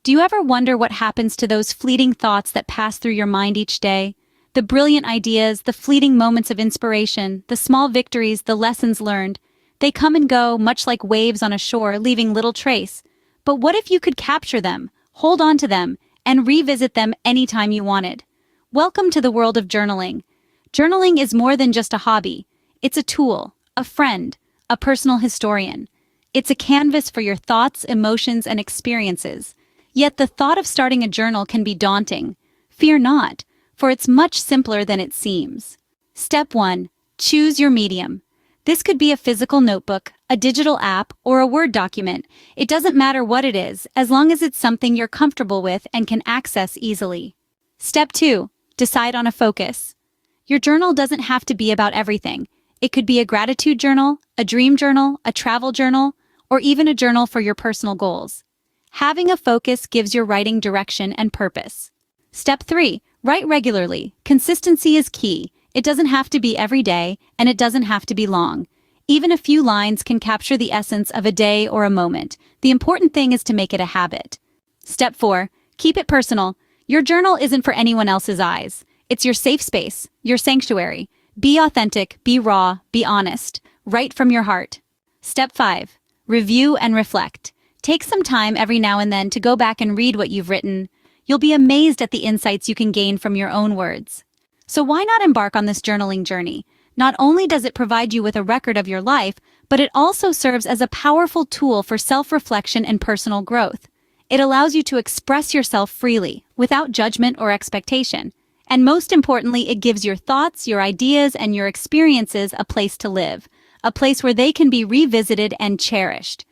Do you ever wonder what happens to those fleeting thoughts that pass through your mind each day? The brilliant ideas, the fleeting moments of inspiration, the small victories, the lessons learned. They come and go, much like waves on a shore, leaving little trace. But what if you could capture them, hold on to them, and revisit them anytime you wanted? Welcome to the world of journaling. Journaling is more than just a hobby. It's a tool, a friend, a personal historian. It's a canvas for your thoughts, emotions, and experiences. Yet the thought of starting a journal can be daunting. Fear not, for it's much simpler than it seems. Step 1. Choose your medium. This could be a physical notebook, a digital app, or a Word document. It doesn't matter what it is, as long as it's something you're comfortable with and can access easily. Step 2. Decide on a focus. Your journal doesn't have to be about everything. It could be a gratitude journal, a dream journal, a travel journal, or even a journal for your personal goals. Having a focus gives your writing direction and purpose. Step 3. Write regularly. Consistency is key. It doesn't have to be every day, and it doesn't have to be long. Even a few lines can capture the essence of a day or a moment. The important thing is to make it a habit. Step 4. Keep it personal. Your journal isn't for anyone else's eyes. It's your safe space, your sanctuary. Be authentic, be raw, be honest. Write from your heart. Step 5. Review and reflect. Take some time every now and then to go back and read what you've written. You'll be amazed at the insights you can gain from your own words. So why not embark on this journaling journey? Not only does it provide you with a record of your life, but it also serves as a powerful tool for self-reflection and personal growth. It allows you to express yourself freely, without judgment or expectation. And most importantly, it gives your thoughts, your ideas, and your experiences a place to live, a place where they can be revisited and cherished.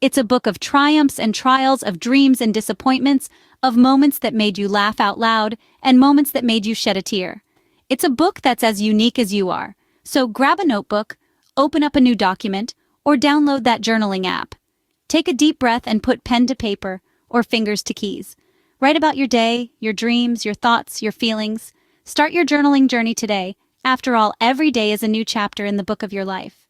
It's a book of triumphs and trials, of dreams and disappointments, of moments that made you laugh out loud, and moments that made you shed a tear. It's a book that's as unique as you are. So grab a notebook, open up a new document, or download that journaling app. Take a deep breath and put pen to paper or fingers to keys. Write about your day, your dreams, your thoughts, your feelings. Start your journaling journey today. After all, every day is a new chapter in the book of your life.